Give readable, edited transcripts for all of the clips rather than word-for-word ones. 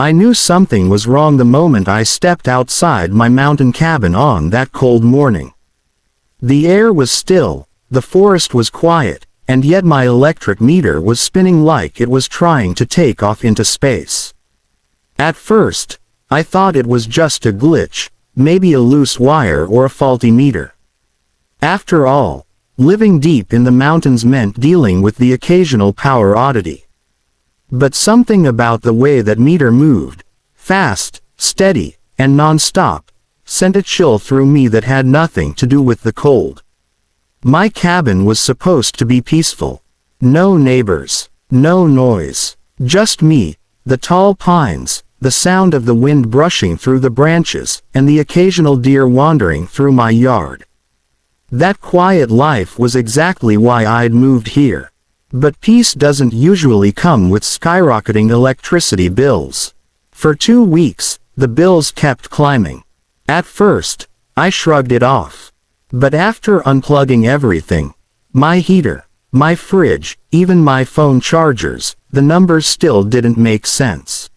I knew something was wrong the moment I stepped outside my mountain cabin on that cold morning. The air was still, the forest was quiet, and yet my electric meter was spinning like it was trying to take off into space. At first, I thought it was just a glitch, maybe a loose wire or a faulty meter. After all, living deep in the mountains meant dealing with the occasional power oddity. But something about the way that meter moved, fast, steady, and non-stop, sent a chill through me that had nothing to do with the cold. My cabin was supposed to be peaceful. No neighbors, no noise, just me, the tall pines, the sound of the wind brushing through the branches, and the occasional deer wandering through my yard. That quiet life was exactly why I'd moved here. But peace doesn't usually come with skyrocketing electricity bills. For 2 weeks, the bills kept climbing. At first, I shrugged it off. But after unplugging everything, my heater, my fridge, even my phone chargers, the numbers still didn't make sense.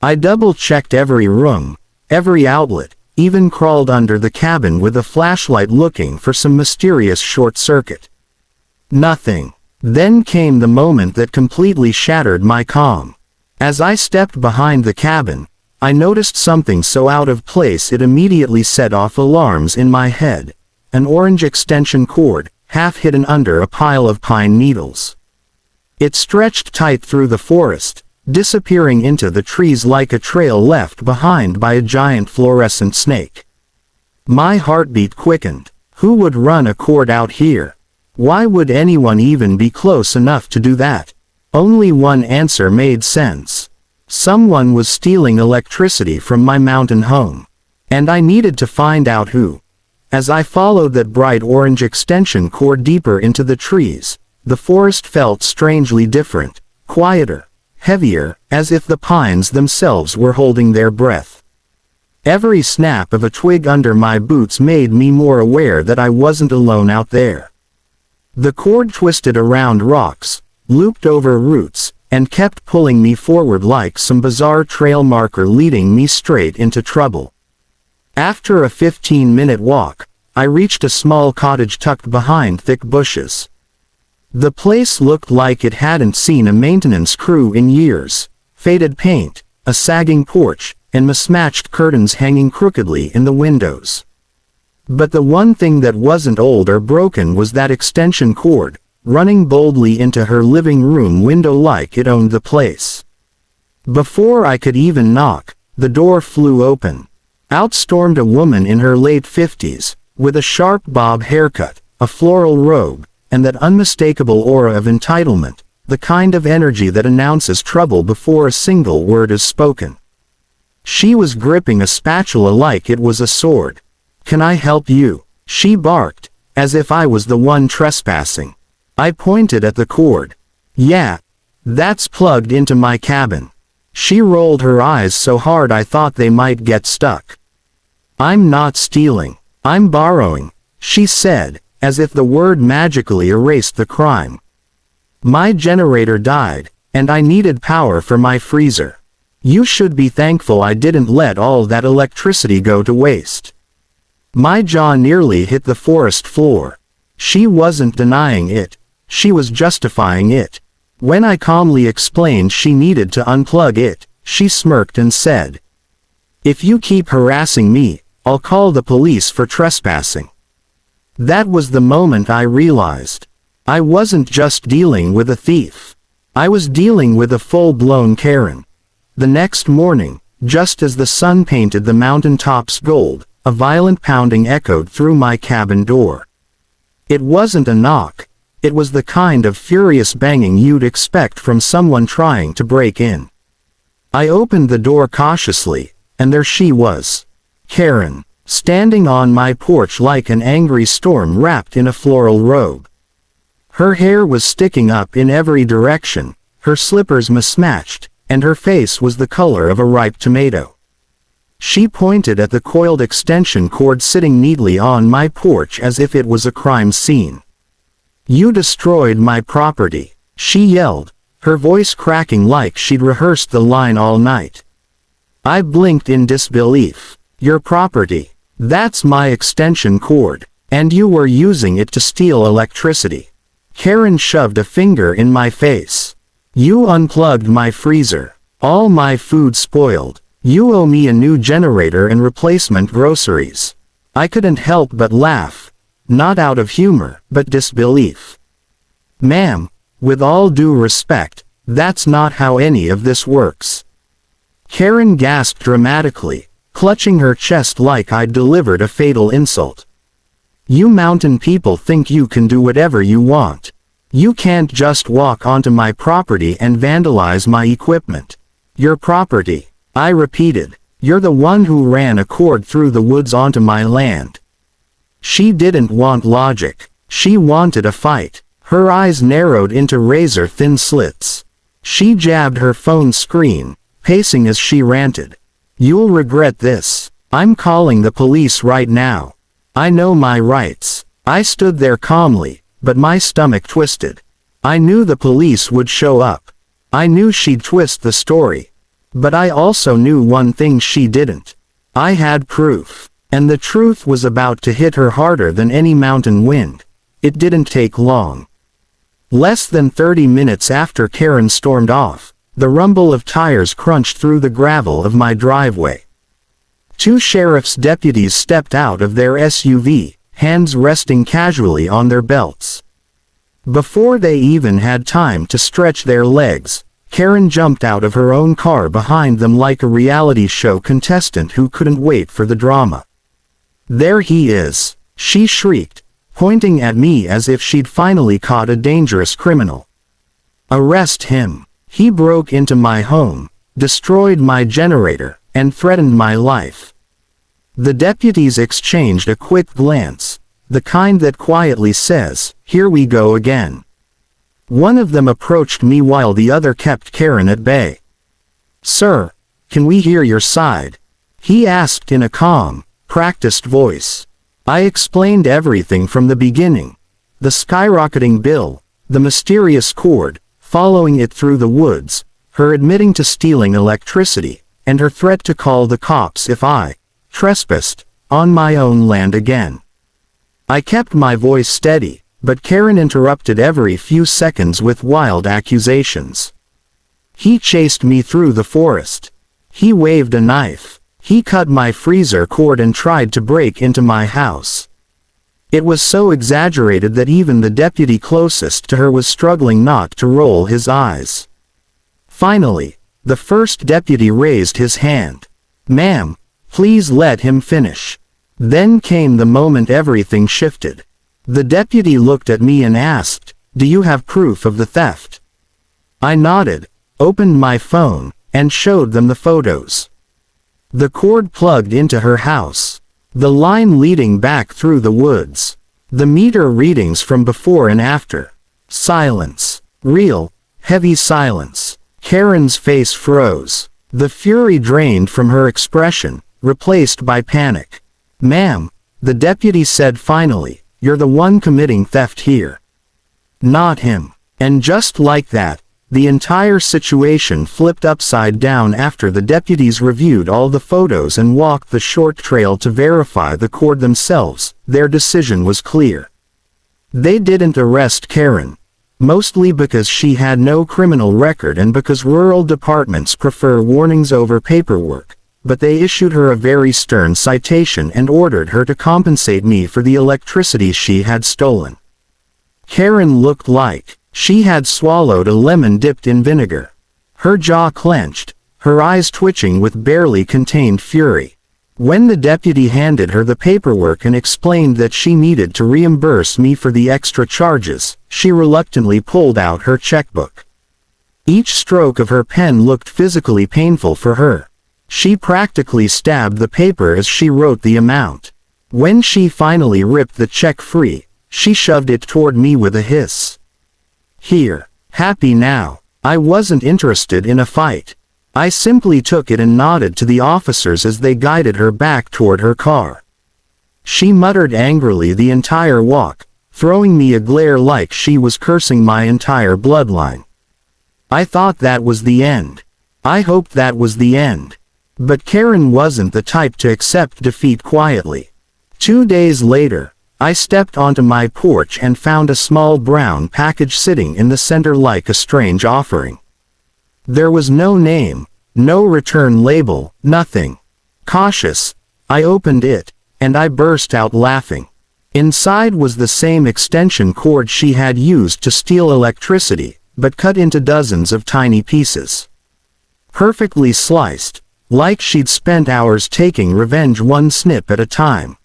I double-checked every room, every outlet, even crawled under the cabin with a flashlight looking for some mysterious short circuit. Nothing. Then came the moment that completely shattered my calm. As I stepped behind the cabin, I noticed something so out of place it immediately set off alarms in my head. An orange extension cord, half hidden under a pile of pine needles. It stretched tight through the forest, disappearing into the trees like a trail left behind by a giant fluorescent snake. My heartbeat quickened. Who would run a cord out here? Why would anyone even be close enough to do that? Only one answer made sense. Someone was stealing electricity from my mountain home. And I needed to find out who. As I followed that bright orange extension cord deeper into the trees, the forest felt strangely different, quieter, heavier, as if the pines themselves were holding their breath. Every snap of a twig under my boots made me more aware that I wasn't alone out there. The cord twisted around rocks, looped over roots, and kept pulling me forward like some bizarre trail marker leading me straight into trouble. After a 15-minute walk, I reached a small cottage tucked behind thick bushes. The place looked like it hadn't seen a maintenance crew in years. Faded paint, a sagging porch, and mismatched curtains hanging crookedly in the windows. But the one thing that wasn't old or broken was that extension cord, running boldly into her living room window like it owned the place. Before I could even knock, the door flew open. Out stormed a woman in her late 50s, with a sharp bob haircut, a floral robe, and that unmistakable aura of entitlement, the kind of energy that announces trouble before a single word is spoken. She was gripping a spatula like it was a sword. "Can I help you?" she barked, as if I was the one trespassing. I pointed at the cord. "Yeah, that's plugged into my cabin." She rolled her eyes so hard I thought they might get stuck. "I'm not stealing. I'm borrowing," she said, as if the word magically erased the crime. "My generator died, and I needed power for my freezer. You should be thankful I didn't let all that electricity go to waste." My jaw nearly hit the forest floor. She wasn't denying it. She was justifying it. When I calmly explained she needed to unplug it, she smirked and said, "If you keep harassing me, I'll call the police for trespassing." That was the moment I realized. I wasn't just dealing with a thief. I was dealing with a full-blown Karen. The next morning, just as the sun painted the mountain tops gold, a violent pounding echoed through my cabin door. It wasn't a knock. It was the kind of furious banging you'd expect from someone trying to break in. I opened the door cautiously, and there she was. Karen, standing on my porch like an angry storm wrapped in a floral robe. Her hair was sticking up in every direction, her slippers mismatched, and her face was the color of a ripe tomato. She pointed at the coiled extension cord sitting neatly on my porch as if it was a crime scene. "You destroyed my property," she yelled, her voice cracking like she'd rehearsed the line all night. I blinked in disbelief. Your property. That's my extension cord. And you were using it to steal electricity. Karen shoved a finger in my face. You unplugged my freezer. All my food spoiled. You owe me a new generator and replacement groceries. I couldn't help but laugh. Not out of humor, but disbelief. Ma'am, with all due respect, that's not how any of this works. Karen gasped dramatically, clutching her chest like I'd delivered a fatal insult. You mountain people think you can do whatever you want. You can't just walk onto my property and vandalize my equipment. Your property, I repeated. You're the one who ran a cord through the woods onto my land. She didn't want logic. She wanted a fight. Her eyes narrowed into razor-thin slits. She jabbed her phone screen, pacing as she ranted. You'll regret this. I'm calling the police right now. I know my rights. I stood there calmly, but my stomach twisted. I knew the police would show up. I knew she'd twist the story. But I also knew one thing she didn't. I had proof. And the truth was about to hit her harder than any mountain wind. It didn't take long. Less than 30 minutes after Karen stormed off, the rumble of tires crunched through the gravel of my driveway. Two sheriff's deputies stepped out of their SUV, hands resting casually on their belts. Before they even had time to stretch their legs, Karen jumped out of her own car behind them like a reality show contestant who couldn't wait for the drama. There he is, she shrieked, pointing at me as if she'd finally caught a dangerous criminal. Arrest him. He broke into my home, destroyed my generator, and threatened my life. The deputies exchanged a quick glance, the kind that quietly says, "Here we go again." One of them approached me while the other kept Karen at bay. "Sir, can we hear your side?" he asked in a calm, practiced voice. I explained everything from the beginning. The skyrocketing bill, the mysterious cord, following it through the woods, her admitting to stealing electricity, and her threat to call the cops if I trespassed on my own land again. I kept my voice steady, but Karen interrupted every few seconds with wild accusations. He chased me through the forest. He waved a knife. He cut my freezer cord and tried to break into my house. It was so exaggerated that even the deputy closest to her was struggling not to roll his eyes. Finally, the first deputy raised his hand. "Ma'am, please let him finish." Then came the moment everything shifted. The deputy looked at me and asked, "Do you have proof of the theft?" I nodded, opened my phone, and showed them the photos. The cord plugged into her house. The line leading back through the woods. The meter readings from before and after. Silence. Real, heavy silence. Karen's face froze. The fury drained from her expression, replaced by panic. "Ma'am," the deputy said finally, "you're the one committing theft here. Not him." And just like that, the entire situation flipped upside down after the deputies reviewed all the photos and walked the short trail to verify the cord themselves. Their decision was clear. They didn't arrest Karen. Mostly because she had no criminal record and because rural departments prefer warnings over paperwork, but they issued her a very stern citation and ordered her to compensate me for the electricity she had stolen. Karen looked like she had swallowed a lemon dipped in vinegar. Her jaw clenched, her eyes twitching with barely contained fury. When the deputy handed her the paperwork and explained that she needed to reimburse me for the extra charges, she reluctantly pulled out her checkbook. Each stroke of her pen looked physically painful for her. She practically stabbed the paper as she wrote the amount. When she finally ripped the check free, she shoved it toward me with a hiss. "Here, happy now." I wasn't interested in a fight. I simply took it and nodded to the officers as they guided her back toward her car. She muttered angrily the entire walk, throwing me a glare like she was cursing my entire bloodline. I thought that was the end. I hoped that was the end. But Karen wasn't the type to accept defeat quietly. 2 days later, I stepped onto my porch and found a small brown package sitting in the center like a strange offering. There was no name, no return label, nothing. Cautious, I opened it, and I burst out laughing. Inside was the same extension cord she had used to steal electricity, but cut into dozens of tiny pieces. Perfectly sliced, like she'd spent hours taking revenge one snip at a time.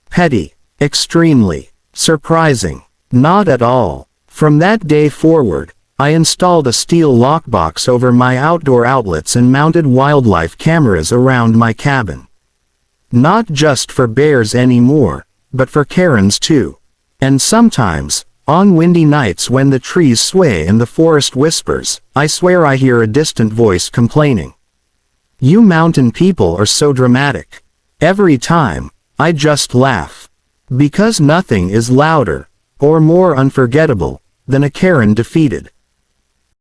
Petty. Extremely. Surprising. Not at all. From that day forward, I installed a steel lockbox over my outdoor outlets and mounted wildlife cameras around my cabin. Not just for bears anymore, but for Karens too. And sometimes, on windy nights when the trees sway and the forest whispers, I swear I hear a distant voice complaining. "You mountain people are so dramatic." Every time, I just laugh. Because nothing is louder, or more unforgettable, than a Karen defeated.